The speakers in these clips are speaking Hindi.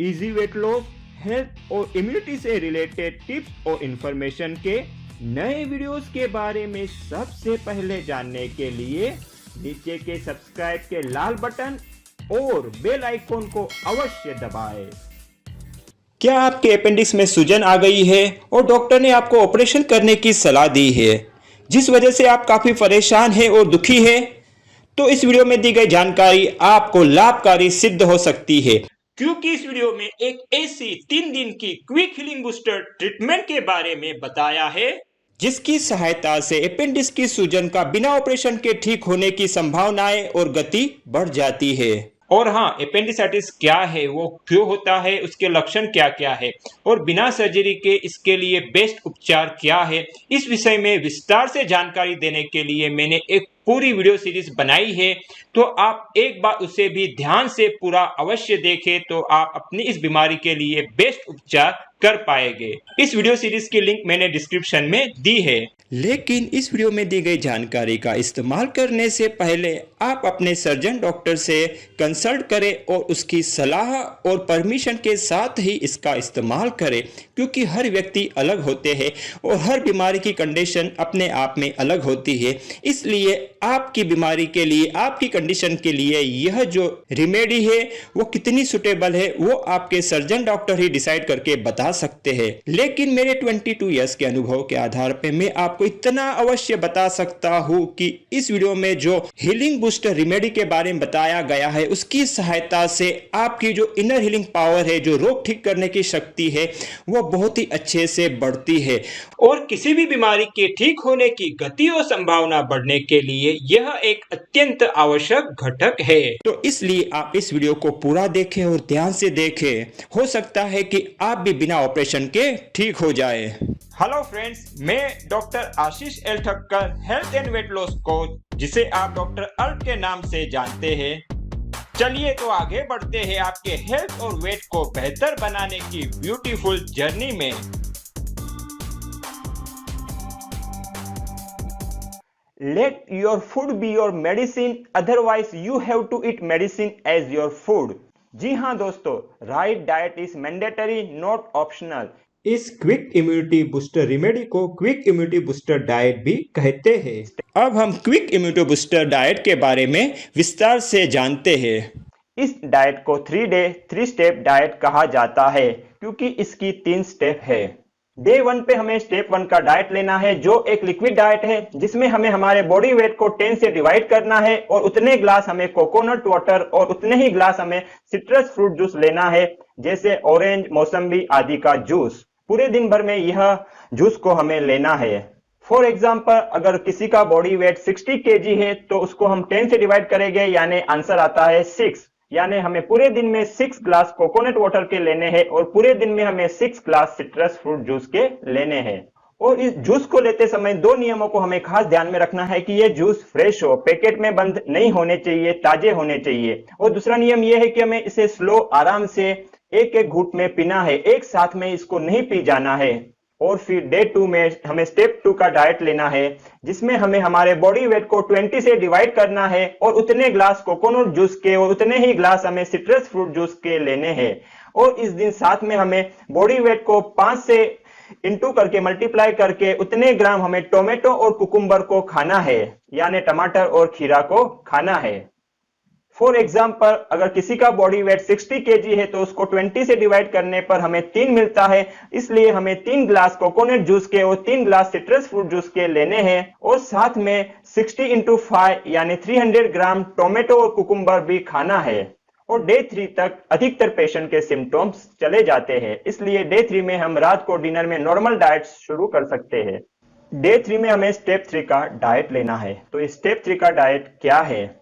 इजी वेट लॉस, हेल्थ और इम्यूनिटी से रिलेटेड टिप्स और इंफॉर्मेशन के नए वीडियोस के बारे में सबसे पहले जानने के लिए नीचे के सब्सक्राइब के लाल बटन और बेल आइकॉन को अवश्य दबाएं। क्या आपके अपेंडिक्स में सूजन आ गई है और डॉक्टर ने आपको ऑपरेशन करने की सलाह दी है, जिस वजह से आप काफ़ी परेशान हैं और दुखी हैं? तो इस वीडियो में दी गई जानकारी आपको लाभकारी सिद्ध हो सकती है, क्योंकि इस वीडियो में एक ऐसी 3 दिन की क्विक हीलिंग बूस्टर ट्रीटमेंट के बारे में बताया है जिसकी सहायता से अपेंडिक्स की सूजन का बिना ऑपरेशन के ठीक होने की संभावनाएं और गति बढ़ जाती है। और हाँ, एपेंडिसाइटिस क्या है, वो क्यों होता है, उसके लक्षण क्या क्या है और बिना सर्जरी के इसके लिए बेस्ट उपचार क्या है, इस विषय में विस्तार से जानकारी देने के लिए मैंने एक पूरी वीडियो सीरीज बनाई है। तो आप एक बार उसे भी ध्यान से पूरा अवश्य देखें, तो आप अपनी इस बीमारी के लिए बेस्ट उपचार कर पाएंगे। इस वीडियो सीरीज की लिंक मैंने डिस्क्रिप्शन में दी है। लेकिन इस वीडियो में दी गई जानकारी का इस्तेमाल करने से पहले आप अपने सर्जन डॉक्टर से कंसल्ट करें और उसकी सलाह और परमिशन के साथ ही इसका इस्तेमाल करें, क्योंकि हर व्यक्ति अलग होते हैं और हर बीमारी की कंडीशन अपने आप में अलग होती है। इसलिए आपकी बीमारी के लिए, आपकी कंडीशन के लिए यह जो रेमेडी है वो कितनी सुटेबल है वो आपके सर्जन डॉक्टर ही डिसाइड करके बता सकते हैं। लेकिन मेरे 22 इयर्स के अनुभव के आधार पर मैं आपको इतना अवश्य बता सकता हूं कि इस वीडियो में जो हीलिंग बूस्टर रेमेडी के बारे में बताया गया है उसकी सहायता से आपकी जो इनर हीलिंग पावर है, जो रोग ठीक करने की शक्ति है, वो बहुत ही अच्छे से बढ़ती है और किसी भी बीमारी के ठीक होने की गति और संभावना बढ़ने के लिए यह एक अत्यंत आवश्यक घटक है। तो इसलिए आप इस वीडियो को पूरा देखें और ध्यान से देखें, हो सकता है कि आप भी बिना ऑपरेशन के ठीक हो जाए। हेलो फ्रेंड्स, मैं doctor Ashish L Thakkar, health and weight loss coach, जिसे आप डॉक्टर अल्ट के नाम से जानते हैं। चलिए तो आगे बढ़ते हैं आपके हेल्थ और वेट को बेहतर बनाने की ब्यूटीफुल जर्नी में। Let your food be your medicine, otherwise you have to eat medicine as your food। जी हाँ दोस्तों, right diet is mandatory, not optional. इस क्विक इम्यूनिटी बूस्टर रेमेडी को क्विक इम्यूनिटी बूस्टर डाइट भी कहते हैं। अब हम क्विक इम्यूनिटी बूस्टर डाइट के बारे में विस्तार से जानते हैं। इस डाइट को 3 डे 3 स्टेप डाइट कहा जाता है, क्योंकि इसकी 3 स्टेप है। डे 1 पे हमें स्टेप 1 का डाइट लेना है, जो एक लिक्विड डाइट है, जिसमें हमें हमारे बॉडी वेट को 10 से डिवाइड करना है और उतने ग्लास हमें कोकोनट वाटर और उतने ही ग्लास हमें सिट्रस फ्रूट जूस लेना है, जैसे ऑरेंज, मौसम्बी आदि का जूस। पूरे दिन भर में यह जूस को हमें लेना है। फॉर एग्जाम्पल, अगर किसी का बॉडी वेट 60 kg है तो उसको हम 10 से डिवाइड करेंगे, यानी आंसर आता है 6। यानी हमें पूरे दिन में 6 ग्लास कोकोनट वाटर के लेने हैं और पूरे दिन में हमें 6 ग्लास सिट्रस फ्रूट जूस के लेने हैं। और इस जूस को लेते समय 2 नियमों को हमें खास ध्यान में रखना है कि ये जूस फ्रेश हो, पैकेट में बंद नहीं होने चाहिए, ताजे होने चाहिए। और दूसरा नियम यह है कि हमें इसे स्लो, आराम से एक एक घूंट में पीना है, एक साथ में इसको नहीं पी जाना है। और फिर डे 2 में हमें स्टेप 2 का डाइट लेना है, जिसमें हमें हमारे बॉडी वेट को 20 से डिवाइड करना है और उतने ग्लास कोकोनट जूस के और उतने ही ग्लास हमें सिट्रस फ्रूट जूस के लेने हैं। और इस दिन साथ में हमें बॉडी वेट को 5 से इंटू करके मल्टीप्लाई करके उतने ग्राम हमें टोमेटो और कुकुम्बर को खाना है, यानी टमाटर और खीरा को खाना है। फॉर एग्जाम्पल, अगर किसी का बॉडी वेट 60 kg है तो उसको 20 से डिवाइड करने पर हमें 3 मिलता है, इसलिए हमें 3 ग्लास कोकोनट जूस के और 3 ग्लास सिट्रस फ्रूट जूस के लेने हैं और साथ में 60 × 5 यानी 300 ग्राम टोमेटो और कुकुम्बर भी खाना है। और डे 3 तक अधिकतर पेशेंट के सिम्टम्स चले जाते हैं, इसलिए डे 3 में हम रात को डिनर में नॉर्मल डाइट शुरू कर सकते हैं। डे 3 में हमें स्टेप 3 का डाइट लेना है। तो स्टेप 3 का डाइट क्या है?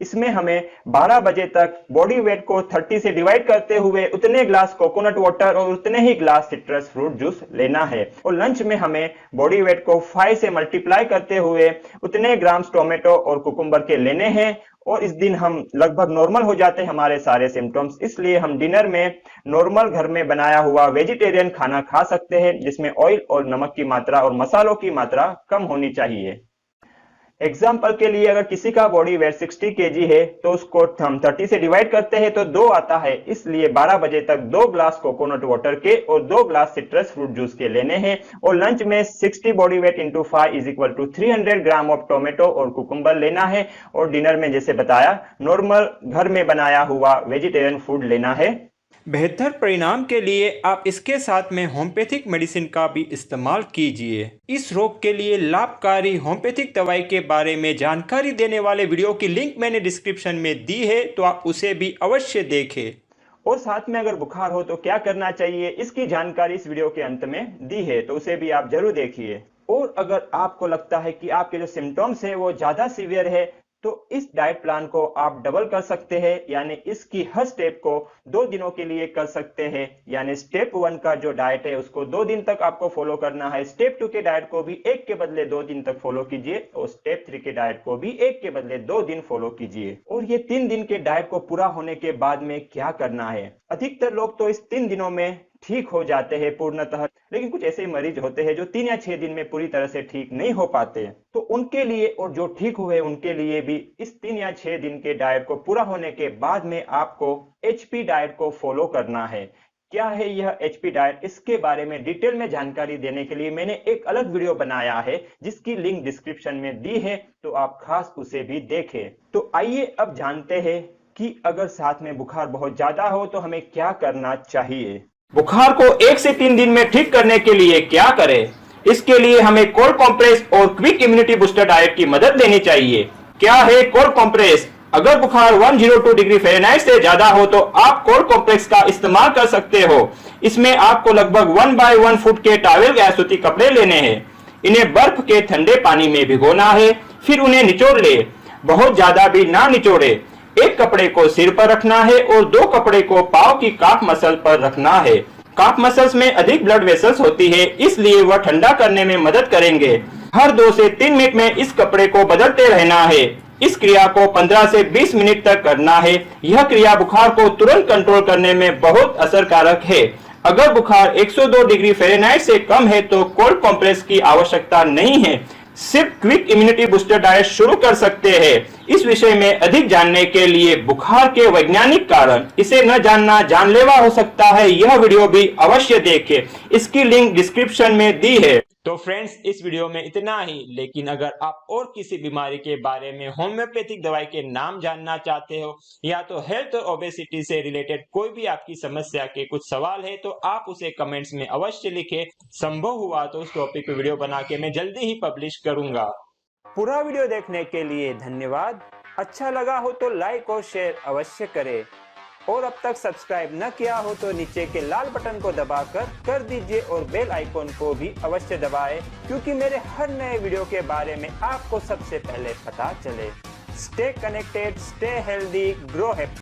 इसमें हमें 12 बजे तक बॉडी वेट को 30 से डिवाइड करते हुए उतने ग्लास कोकोनट वाटर और उतने ही ग्लास सिट्रस फ्रूट जूस लेना है। और लंच में हमें बॉडी वेट को 5 से मल्टीप्लाई करते हुए उतने ग्राम्स टोमेटो और कुकुम्बर के लेने हैं। और इस दिन हम लगभग नॉर्मल हो जाते हैं हमारे सारे सिम्टम्स, इसलिए हम डिनर में नॉर्मल घर में बनाया हुआ वेजिटेरियन खाना खा सकते हैं, जिसमें ऑयल और नमक की मात्रा और मसालों की मात्रा कम होनी चाहिए। एग्जाम्पल के लिए अगर किसी का बॉडी वेट 60 kg है तो उसको हम 30 से डिवाइड करते हैं तो 2 आता है, इसलिए 12 बजे तक 2 ग्लास कोकोनट वाटर के और 2 ग्लास सिट्रस फ्रूट जूस के लेने हैं। और लंच में 60 body weight into 5 is equal to 300 gram of tomato और कुकुम्बर लेना है। और डिनर में जैसे बताया नॉर्मल घर में बनाया हुआ वेजिटेरियन फूड लेना है। बेहतर परिणाम के लिए आप इसके साथ में होम्योपैथिक मेडिसिन का भी इस्तेमाल कीजिए। इस रोग के लिए लाभकारी होम्योपैथिक दवाई के बारे में जानकारी देने वाले वीडियो की लिंक मैंने डिस्क्रिप्शन में दी है, तो आप उसे भी अवश्य देखें। और साथ में अगर बुखार हो तो क्या करना चाहिए, इसकी जानकारी इस वीडियो के अंत में दी है, तो उसे भी आप जरूर देखिए। और अगर आपको लगता है कि आपके जो सिम्टम्स है वो ज्यादा सीवियर है तो इस डाइट प्लान को आप डबल कर सकते हैं, यानी इसकी हर स्टेप को 2 दिनों के लिए कर सकते हैं। यानी स्टेप 1 का जो डाइट है उसको 2 दिन तक आपको फॉलो करना है, स्टेप 2 के डाइट को भी 1 के बदले 2 दिन तक फॉलो कीजिए और स्टेप 3 के डाइट को भी 1 के बदले 2 दिन फॉलो कीजिए। और ये 3 दिन के डाइट को पूरा होने के बाद में क्या करना है, अधिकतर लोग तो इस 3 दिनों में ठीक हो जाते हैं पूर्णतः, लेकिन कुछ ऐसे मरीज होते हैं जो 3 या 6 दिन में पूरी तरह से ठीक नहीं हो पाते, तो उनके लिए और जो ठीक हुए उनके लिए भी इस 3 या 6 दिन के डाइट को पूरा होने के बाद में आपको HP डाइट को फॉलो करना है। क्या है यह HP डाइट, इसके बारे में डिटेल में जानकारी देने के लिए मैंने एक अलग वीडियो बनाया है जिसकी लिंक डिस्क्रिप्शन में दी है, तो आप खास उसे भी देखें। तो आइए अब जानते हैं कि अगर साथ में बुखार बहुत ज्यादा हो तो हमें क्या करना चाहिए। बुखार को 1 से 3 दिन में ठीक करने के लिए क्या करें, इसके लिए हमें कोल्ड कॉम्प्रेस और क्विक इम्यूनिटी बूस्टर डाइट की मदद लेनी चाहिए। क्या है कोल्ड कॉम्प्रेस? अगर बुखार 102 डिग्री फ़ारेनहाइट से ज्यादा हो तो आप कोल्ड कॉम्प्रेस का इस्तेमाल कर सकते हो। इसमें आपको लगभग 1 बाय 1 फुट के टॉवेल या सूती कपड़े लेने हैं। इन्हें बर्फ के ठंडे पानी में भिगोना है, फिर उन्हें निचोड़ ले, बहुत ज्यादा भी ना निचोड़े। एक कपड़े को सिर पर रखना है और 2 कपड़े को पांव की काफ मसल पर रखना है। काफ मसल्स में अधिक ब्लड वेसल्स होती है, इसलिए वह ठंडा करने में मदद करेंगे। हर 2 से 3 मिनट में इस कपड़े को बदलते रहना है। इस क्रिया को 15 से 20 मिनट तक करना है। यह क्रिया बुखार को तुरंत कंट्रोल करने में बहुत असरकारक है। अगर बुखार 102 डिग्री फ़ारेनहाइट से कम है तो कोल्ड कॉम्प्रेस की आवश्यकता नहीं है, सिर्फ क्विक इम्यूनिटी बूस्टर डाइट शुरू कर सकते हैं। इस विषय में अधिक जानने के लिए बुखार के वैज्ञानिक कारण, इसे न जानना जानलेवा हो सकता है, यह वीडियो भी अवश्य देखें, इसकी लिंक डिस्क्रिप्शन में दी है। तो फ्रेंड्स, इस वीडियो में इतना ही, लेकिन अगर आप और किसी बीमारी के बारे में होम्योपैथिक दवाई के नाम जानना चाहते हो या तो हेल्थ और ओबेसिटी से रिलेटेड कोई भी आपकी समस्या के कुछ सवाल है तो आप उसे कमेंट्स में अवश्य लिखें। संभव हुआ तो उस टॉपिक पे वीडियो बना के मैं जल्दी ही पब्लिश करूंगा। पूरा वीडियो देखने के लिए धन्यवाद। अच्छा लगा हो तो लाइक और शेयर अवश्य करें और अब तक सब्सक्राइब न किया हो तो नीचे के लाल बटन को दबाकर कर दीजिए और बेल आइकॉन को भी अवश्य दबाएं, क्योंकि मेरे हर नए वीडियो के बारे में आपको सबसे पहले पता चले। Stay connected, stay healthy, grow happy.